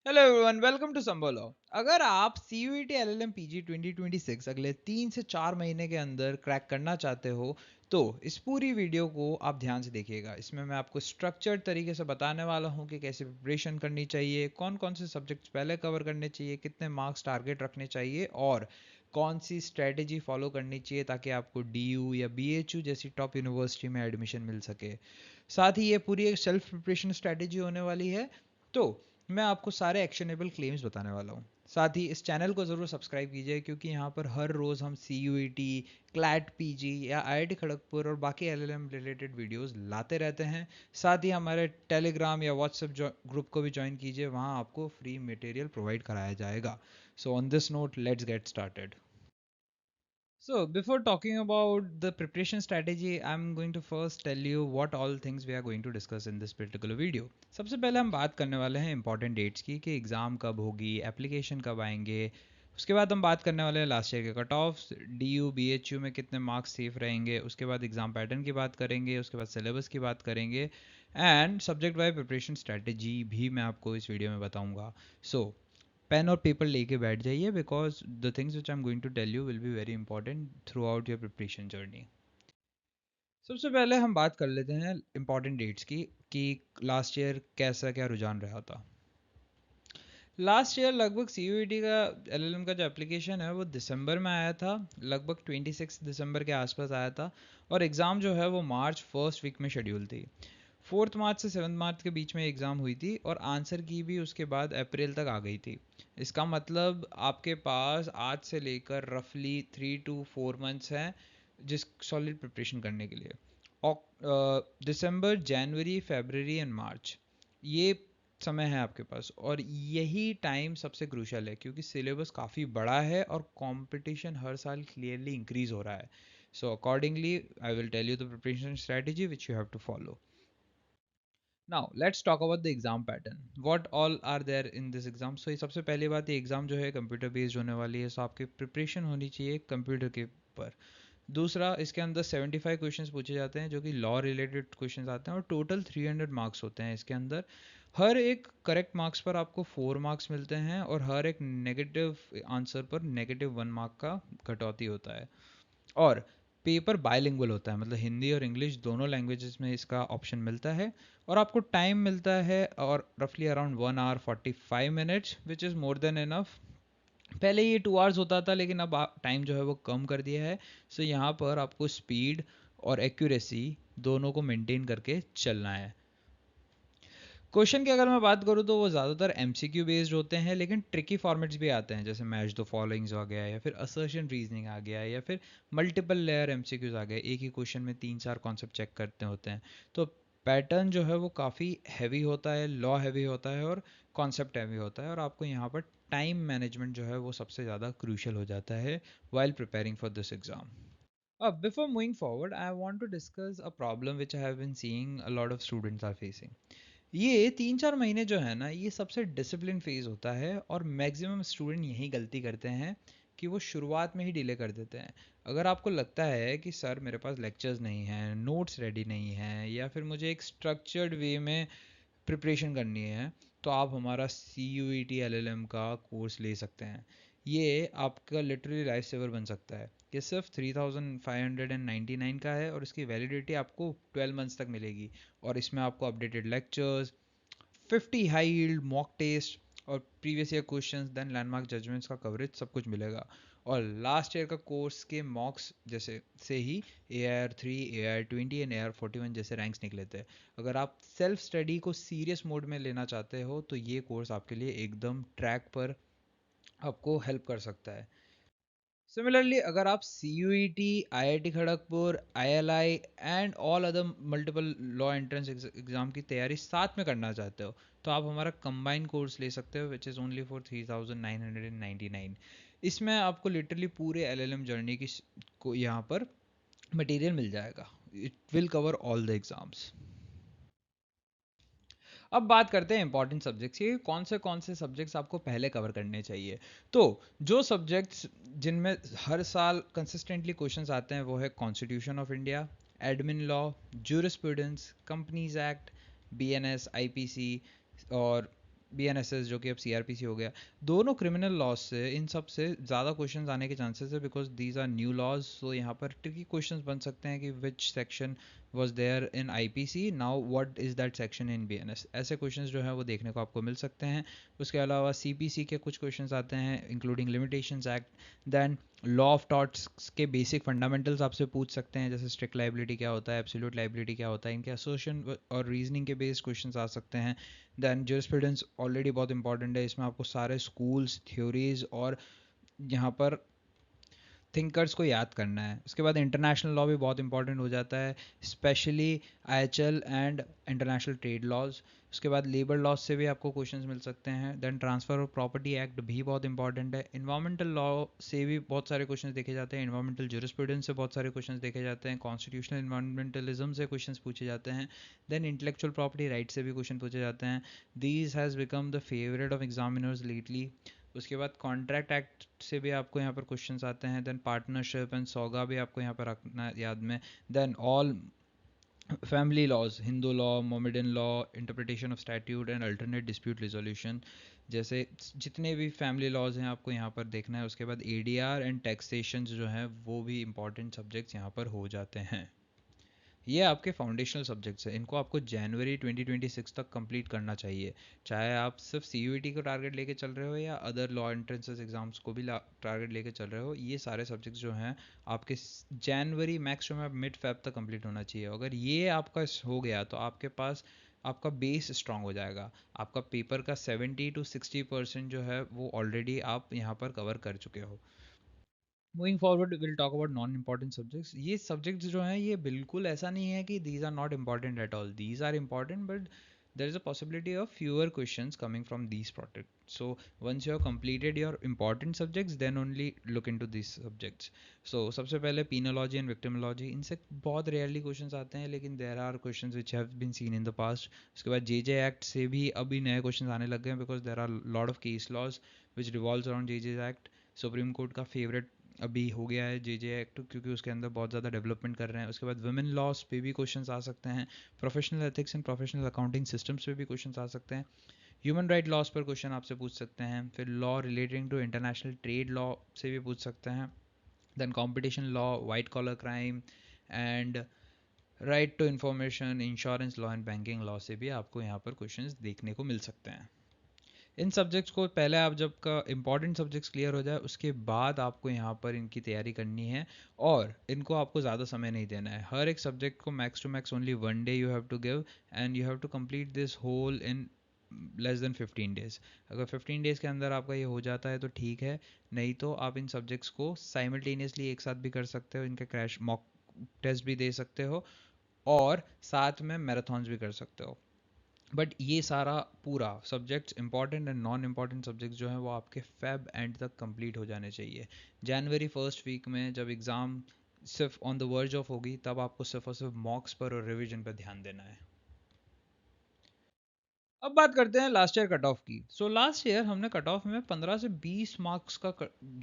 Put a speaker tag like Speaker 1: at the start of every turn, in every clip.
Speaker 1: Hello everyone, welcome to Sambhalo. अगर आप CUET LLM PG 2026 अगले 3 से 4 महीने के अंदर क्रैक करना चाहते हो तो इस पूरी वीडियो को आप ध्यान से देखिएगा। इसमें मैं आपको स्ट्रक्चर्ड तरीके से बताने वाला हूँ कि कैसे प्रिपरेशन करनी चाहिए, कौन कौन से सब्जेक्ट्स पहले कवर करने चाहिए, कितने मार्क्स टारगेट रखने चाहिए और कौन सी स्ट्रेटेजी फॉलो करनी चाहिए ताकि आपको DU या BHU जैसी टॉप यूनिवर्सिटी में एडमिशन मिल सके। साथ ही ये पूरी एक सेल्फ प्रिपरेशन स्ट्रेटेजी होने वाली है। तो मैं आपको सारे एक्शनेबल क्लेम्स बताने वाला हूँ। साथ ही इस चैनल को ज़रूर सब्सक्राइब कीजिए क्योंकि यहाँ पर हर रोज़ हम CUET, क्लैट PG या IIT खड़गपुर और बाकी LLM रिलेटेड वीडियोस लाते रहते हैं। साथ ही हमारे टेलीग्राम या व्हाट्सएप ग्रुप को भी ज्वाइन कीजिए, वहाँ आपको फ्री मटेरियल प्रोवाइड कराया जाएगा। So on this note let's get started. So, before talking about the preparation strategy, I'm going to first tell you what all things we are going to discuss in this particular video. सबसे पहले हम बात करने वाले हैं important dates की कि exam कब होगी, एप्लीकेशन कब आएंगे। उसके बाद हम बात करने वाले हैं लास्ट ईयर के कट ऑफ, DU BHU में कितने मार्क्स सेफ रहेंगे। उसके बाद एग्ज़ाम पैटर्न की बात करेंगे, उसके बाद सिलेबस की बात करेंगे and subject wise preparation strategy भी मैं आपको इस वीडियो में बताऊंगा। सो पेन और पेपर लेके बैठ जाइए because the things which I am going to tell you will be very important throughout your preparation journey. सबसे पहले हम बात कर लेते हैं इंपॉर्टेंट डेट्स की कि लास्ट ईयर कैसा क्या रुझान रहा था। लास्ट ईयर लगभग CUET का LLM का जो एप्लीकेशन है वो दिसंबर में आया था, लगभग 26 दिसंबर के आसपास आया था और एग्ज़ाम जो है वो मार्च फर्स्ट वीक में शेड्यूल थी। 4 मार्च से 7 मार्च के बीच में एग्ज़ाम हुई थी और आंसर की भी उसके बाद अप्रैल तक आ गई थी। इसका मतलब आपके पास आज से लेकर रफली 3 to 4 मंथ्स हैं जिस सॉलिड प्रिपरेशन करने के लिए। और दिसंबर, जनवरी, फरवरी एंड मार्च ये समय है आपके पास और यही टाइम सबसे क्रूशल है क्योंकि सिलेबस काफ़ी बड़ा है और कंपटीशन हर साल क्लियरली इंक्रीज हो रहा है। So accordingly I will tell you the preparation strategy which you have to follow. Now let's talk about the exam pattern, what all are there in this exam. So ये सबसे पहली बात, ये exam जो है कंप्यूटर बेस्ड होने वाली है, सो आपकी प्रिपरेशन होनी चाहिए कंप्यूटर के ऊपर। दूसरा, इसके अंदर 75 क्वेश्चंस पूछे जाते हैं जो कि लॉ रिलेटेड क्वेश्चंस आते हैं और टोटल 300 मार्क्स होते हैं इसके अंदर। हर एक करेक्ट मार्क्स पर आपको 4 मार्क्स मिलते हैं और हर एक नेगेटिव आंसर पर -1 मार्क का कटौती होता है। और पेपर बायलिंगुअल होता है, मतलब हिंदी और इंग्लिश दोनों लैंग्वेजेस में इसका ऑप्शन मिलता है और आपको टाइम मिलता है और रफली around 1 hour 45 minutes which is more than enough. पहले ये 2 hours होता था लेकिन अब टाइम जो है वो कम कर दिया है। सो यहाँ पर आपको स्पीड और एक्यूरेसी दोनों को मेंटेन करके चलना है। क्वेश्चन की अगर मैं बात करूँ तो वो ज़्यादातर MCQ बेस्ड होते हैं लेकिन ट्रिकी फॉर्मेट्स भी आते हैं, जैसे मैच द फॉलोइंग्स आ गया या फिर असर्शन रीजनिंग आ गया या फिर मल्टीपल लेयर MCQs आ गए। एक ही क्वेश्चन में 3-4 कॉन्सेप्ट चेक करते होते हैं। तो पैटर्न जो है वो काफ़ी हैवी होता है, लॉ हैवी होता है और कॉन्सेप्ट हैवी होता है और आपको यहाँ पर टाइम मैनेजमेंट जो है वो सबसे ज़्यादा क्रूशल हो जाता है while preparing for this exam. Before moving forward, I want to discuss a problem which I have been seeing a lot of students are facing. ये 3-4 महीने जो है ना, ये सबसे डिसिप्लिन फेज होता है और मैक्सिमम स्टूडेंट यही गलती करते हैं कि वो शुरुआत में ही डिले कर देते हैं। अगर आपको लगता है कि सर मेरे पास लेक्चर्स नहीं हैं, नोट्स रेडी नहीं हैं या फिर मुझे एक स्ट्रक्चर्ड वे में प्रिपरेशन करनी है तो आप हमारा CUET LLM का कोर्स ले सकते हैं। ये आपका लिटरली लाइफ सेवर बन सकता है। ये सिर्फ 3599 का है और इसकी वैलिडिटी आपको 12 मंथ्स तक मिलेगी और इसमें आपको updated lectures, 50 high yield mock test और previous year questions then landmark judgments का कवरेज सब कुछ मिलेगा। और लास्ट ईयर का कोर्स के मॉक्स जैसे से ही AIR 3, AIR 20 एंड AIR 41 जैसे रैंक्स निकले थे। अगर आप सेल्फ स्टडी को सीरियस मोड में लेना चाहते हो तो ये कोर्स आपके लिए एकदम ट्रैक पर आपको हेल्प कर सकता है। सिमिलरली अगर आप CUET, IIT Kharagpur, ILI and all other multiple law entrance exam की तैयारी साथ में करना चाहते हो तो आप हमारा कंबाइन कोर्स ले सकते हो विच इज़ ओनली फॉर 3999। इसमें आपको लिटरली पूरे LLM जर्नी की को यहाँ पर मटेरियल मिल जाएगा। It will cover all the exams. अब बात करते हैं इंपॉर्टेंट सब्जेक्ट्स की, कौन से सब्जेक्ट्स आपको पहले कवर करने चाहिए। तो जो सब्जेक्ट्स जिनमें हर साल कंसिस्टेंटली क्वेश्चंस आते हैं वो है constitution of India, admin law, jurisprudence, companies act, BNS, IPC और BNSS जो कि अब CRPC हो गया, दोनों क्रिमिनल लॉज से, इन सब से ज़्यादा क्वेश्चंस आने के चांसेस है, because these are new laws. So यहाँ पर ट्रिकी क्वेश्चंस बन सकते हैं कि which section was there in IPC, now what is that section in BNS. ऐसे क्वेश्चंस जो है वो देखने को आपको मिल सकते हैं. उसके अलावा CPC के कुछ क्वेश्चंस आते हैं including limitations act. Then law of torts के बेसिक फंडामेंटल्स आपसे पूछ सकते हैं, जैसे स्ट्रिक्ट लाइबिलिटी क्या होता है, एब्सोल्यूट लाइबिलिटी क्या होता है, इनके एसोसिएशन और रीजनिंग के बेस्ड क्वेश्चंस आ सकते हैं. देन ज्यूरिस्प्रूडेंस ऑलरेडी बहुत इंपॉर्टेंट है, इसमें आपको सारे स्कूल्स, थ्योरीज और यहाँ पर थिंकर्स को याद करना है. उसके बाद इंटरनेशनल लॉ भी बहुत इंपॉर्टेंट हो जाता है, specially IHL and international trade laws. उसके बाद लेबर लॉज से भी आपको क्वेश्चंस मिल सकते हैं. Then transfer of property act भी बहुत इंपॉर्टेंट है. इन्वायरमेंटल लॉ से भी बहुत सारे क्वेश्चंस देखे जाते हैं. इन्वायरमेंटल ज्यूरिस्प्रूडेंस से बहुत सारे क्वेश्चंस देखे जाते हैं. कॉन्स्टिट्यूशनल इन्वायरमेंटलिज्म से क्वेश्चंस पूछे जाते हैं. देन इंटेलेक्चुअल प्रॉपर्टी राइट से भी क्वेश्चन पूछे जाते हैं. These has become the favourite of examiners lately. उसके बाद कॉन्ट्रैक्ट एक्ट से भी आपको यहाँ पर क्वेश्चंस आते हैं. देन पार्टनरशिप एंड सौगा भी आपको यहाँ पर रखना है याद में. Then all family laws, Hindu law, Mohammedan law, interpretation of statute and alternate dispute resolution, जैसे जितने भी फैमिली लॉज हैं आपको यहाँ पर देखना है. उसके बाद ADR एंड टैक्सेशन जो हैं वो भी इंपॉर्टेंट सब्जेक्ट्स यहाँ पर हो जाते हैं. ये आपके फाउंडेशनल सब्जेक्ट्स हैं, इनको आपको जनवरी 2026 तक कंप्लीट करना चाहिए. चाहे आप सिर्फ CUET को टारगेट लेके चल रहे हो या अदर लॉ एंट्रेंसेस एग्जाम्स को भी टारगेट लेके चल रहे हो, ये सारे सब्जेक्ट्स जो हैं आपके जनवरी मैक्स में मिड फेब तक कंप्लीट होना चाहिए. अगर ये आपका हो गया तो आपके पास आपका बेस स्ट्रांग हो जाएगा. आपका पेपर का 70 to 60% जो है वो ऑलरेडी आप यहाँ पर कवर कर चुके हो. Moving forward will talk about non important subjects. ये सब्जेक्ट्स जो हैं ये बिल्कुल ऐसा नहीं है कि these are not important at all. These are important but there is a possibility of fewer questions coming from these projects. So once you have completed your important subjects, then only look into these subjects. So सबसे पहले penology and victimology, इनसे बहुत rarely questions आते हैं, लेकिन there are questions which have been seen in the past. उसके बाद JJ Act से भी अभी नए questions आने लग गए हैं, because there are lot of case laws which revolves around JJ Act. Supreme court का फेवरेट अभी हो गया है JJ एक्ट, क्योंकि उसके अंदर बहुत ज़्यादा डेवलपमेंट कर रहे हैं. उसके बाद वुमेन लॉज पे भी क्वेश्चंस आ सकते हैं. Professional ethics and professional accounting systems पे भी क्वेश्चंस आ सकते हैं. ह्यूमन राइट लॉज पर क्वेश्चन आपसे पूछ सकते हैं. फिर law relating to international trade law से भी पूछ सकते हैं. Then competition law, white collar crime and right to information, insurance law and banking law से भी आपको यहाँ पर क्वेश्चंस देखने को मिल सकते हैं. इन सब्जेक्ट्स को पहले आप जब का इंपॉर्टेंट सब्जेक्ट्स क्लियर हो जाए उसके बाद आपको यहाँ पर इनकी तैयारी करनी है, और इनको आपको ज़्यादा समय नहीं देना है. हर एक सब्जेक्ट को max to max only 1 day you have to give, and you have to complete this whole in less than 15 days. अगर 15 days के अंदर आपका ये हो जाता है तो ठीक है, नहीं तो आप इन सब्जेक्ट्स को साइमल्टेनियसली एक साथ भी कर सकते हो. इनके क्रैश मॉक टेस्ट भी दे सकते हो और साथ में मैराथन्स भी कर सकते हो. बट ये सारा पूरा subjects important and non important subjects जो हैं वो आपके फेब एंड तक कंप्लीट हो जाने चाहिए. जनवरी फर्स्ट वीक में जब एग्ज़ाम सिर्फ ऑन द वर्ज ऑफ होगी, तब आपको सिर्फ और सिर्फ मॉक्स पर और रिवीजन पर ध्यान देना है. अब बात करते हैं लास्ट ईयर कट ऑफ की. सो लास्ट ईयर हमने कट ऑफ में 15 से 20 मार्क्स का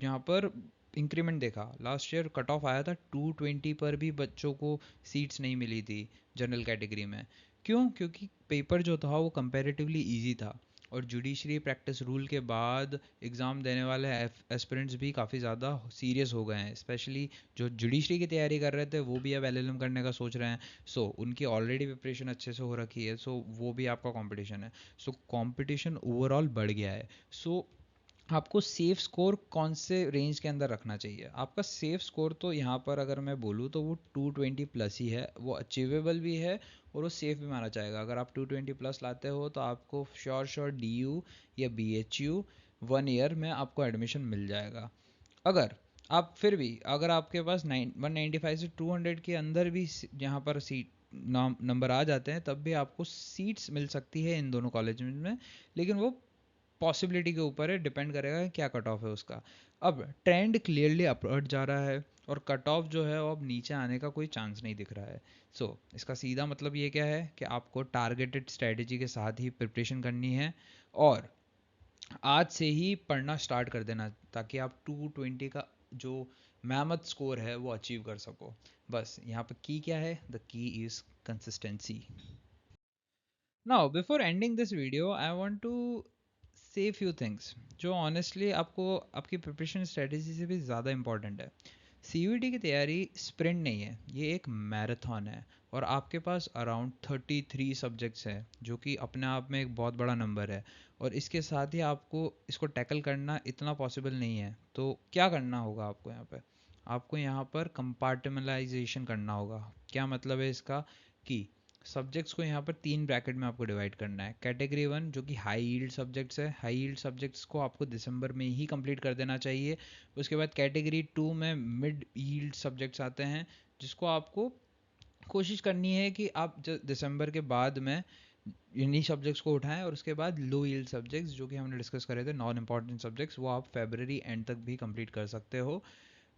Speaker 1: यहाँ पर इंक्रीमेंट देखा. लास्ट ईयर कट ऑफ आया था 220 पर भी बच्चों को सीट्स नहीं मिली थी जनरल कैटेगरी में. क्यों? क्योंकि पेपर जो था वो कंपैरेटिवली इजी था, और जुडिशरी प्रैक्टिस रूल के बाद एग्ज़ाम देने वाले एस्पिरेंट्स भी काफ़ी ज़्यादा सीरियस हो गए हैं. स्पेशली जो जुडिशरी की तैयारी कर रहे थे वो भी अब LLM करने का सोच रहे हैं. सो उनकी ऑलरेडी प्रिपरेशन अच्छे से हो रखी है, सो वो भी आपका कंपटीशन है. सो कंपटीशन ओवरऑल बढ़ गया है. सो आपको सेफ स्कोर कौन से रेंज के अंदर रखना चाहिए? आपका सेफ स्कोर तो यहाँ पर अगर मैं बोलूँ तो वो 220 प्लस ही है. वो अचीवेबल भी है और वो सेफ भी माना जाएगा. अगर आप 220 प्लस लाते हो तो आपको श्योर DU या BHU 1 ईयर में आपको एडमिशन मिल जाएगा. अगर आप फिर भी अगर आपके पास 195 से 200 के अंदर भी यहाँ पर सीट नंबर आ जाते हैं, तब भी आपको सीट्स मिल सकती है इन दोनों कॉलेज में. लेकिन वो पॉसिबिलिटी के ऊपर है, डिपेंड करेगा कि क्या कट ऑफ है उसका. अब ट्रेंड क्लियरली अपवर्ड जा रहा है और कट ऑफ जो है वो अब नीचे आने का कोई चांस नहीं दिख रहा है. सो इसका सीधा मतलब ये क्या है कि आपको टारगेटेड स्ट्रेटजी के साथ ही प्रिपरेशन करनी है, और आज से ही पढ़ना स्टार्ट कर देना, ताकि आप 220 का जो मैमथ स्कोर है वो अचीव कर सको. बस यहाँ पर की क्या है? The key is consistency. Now, before ending this video, I want to से फ्यू थिंग्स जो ऑनेस्टली आपको आपकी प्रिपरेशन स्ट्रेटेजी से भी ज़्यादा इंपॉर्टेंट है। सीयूईटी की तैयारी स्प्रिंट नहीं है, ये एक मैराथन है। और आपके पास अराउंड 33 सब्जेक्ट्स हैं जो कि अपने आप में एक बहुत बड़ा नंबर है। और इसके साथ ही आपको इसको टैकल करना इतना पॉसिबल नहीं है। तो क्या करना होगा आपको यहाँ पे? आपको यहाँ पर कंपार्टमेंटलाइजेशन करना होगा। क्या मतलब है इसका? कि सब्जेक्ट्स को यहाँ पर 3 ब्रैकेट में आपको डिवाइड करना है। कैटेगरी 1 जो कि हाई यील्ड सब्जेक्ट्स है, हाई यील्ड सब्जेक्ट्स को आपको दिसंबर में ही कंप्लीट कर देना चाहिए। उसके बाद कैटेगरी 2 में मिड यील्ड सब्जेक्ट्स आते हैं, जिसको आपको कोशिश करनी है कि आप दिसंबर के बाद में इन्हीं सब्जेक्ट्स को उठाएं। और उसके बाद लो यील्ड सब्जेक्ट्स जो कि हमने डिस्कस करे थे, नॉन इम्पॉर्टेंट सब्जेक्ट्स, वो आप फेब्रवरी एंड तक भी कंप्लीट कर सकते हो।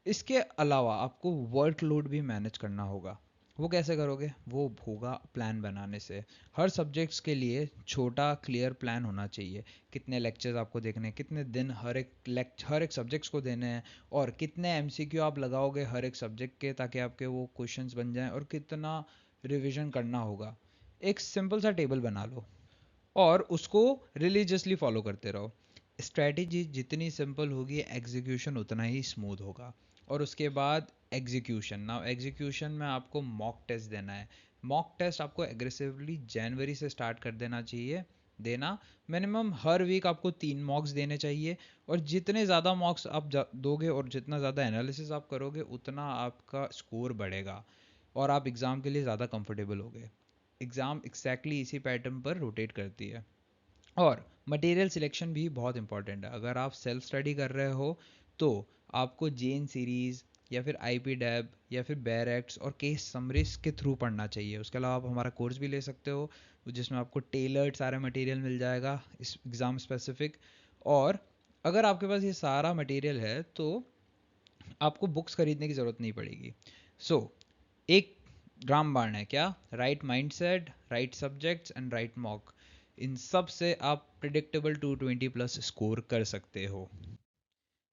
Speaker 1: इसके अलावा आपको वर्कलोड भी मैनेज करना होगा। वो कैसे करोगे? वो होगा प्लान बनाने से। हर सब्जेक्ट्स के लिए छोटा क्लियर प्लान होना चाहिए। कितने लेक्चर्स आपको देखने हैं, कितने दिन हर एक सब्जेक्ट्स को देने हैं, और कितने एमसीक्यू आप लगाओगे हर एक सब्जेक्ट के, ताकि आपके वो क्वेश्चंस बन जाएं, और कितना रिवीजन करना होगा। एक सिंपल सा टेबल बना लो और उसको रिलीजियसली फॉलो करते रहो। स्ट्रैटेजी जितनी सिंपल होगी, एग्जीक्यूशन उतना ही स्मूथ होगा। और उसके बाद एग्जीक्यूशन में आपको मॉक टेस्ट देना है। मॉक टेस्ट आपको एग्रेसिवली जनवरी से स्टार्ट कर देना चाहिए देना। मिनिमम हर वीक आपको 3 मॉक्स देने चाहिए। और जितने ज़्यादा मॉक्स आप दोगे और जितना ज़्यादा एनालिसिस आप करोगे, उतना आपका स्कोर बढ़ेगा और आप एग्ज़ाम के लिए ज़्यादा कंफर्टेबल होगे। एग्ज़ाम एक्जैक्टली इसी पैटर्न पर रोटेट करती है। और मटेरियल सिलेक्शन भी बहुत इंपॉर्टेंट है। अगर आप सेल्फ स्टडी कर रहे हो तो आपको जेन सीरीज़ या फिर आईपी डैब या फिर बेयर एक्ट्स और केस समरीज के थ्रू पढ़ना चाहिए। उसके अलावा आप हमारा कोर्स भी ले सकते हो, जिसमें आपको टेलर्ड सारा मटेरियल मिल जाएगा इस एग्ज़ाम स्पेसिफिक। और अगर आपके पास ये सारा मटेरियल है तो आपको बुक्स खरीदने की ज़रूरत नहीं पड़ेगी। सो एक रामबाण है क्या? Right mindset, right subjects and right mock. इन सब से आप प्रिडिक्टेबल 220 प्लस स्कोर कर सकते हो।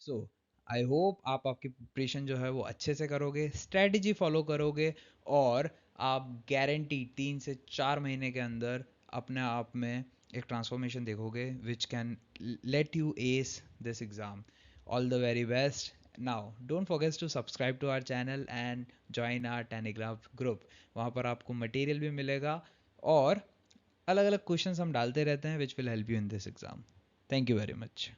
Speaker 1: सो आई होप आप आपकी प्रिपरेशन जो है वो अच्छे से करोगे, स्ट्रेटजी फॉलो करोगे, और आप गारंटी 3 से 4 महीने के अंदर अपने आप में एक ट्रांसफॉर्मेशन देखोगे which can let you ace this exam. All the very best. Now don't forget to subscribe to our channel and join our Telegram group. वहाँ पर आपको मटेरियल भी मिलेगा और अलग अलग क्वेश्चंस हम डालते रहते हैं which will help you in this exam. Thank you very much.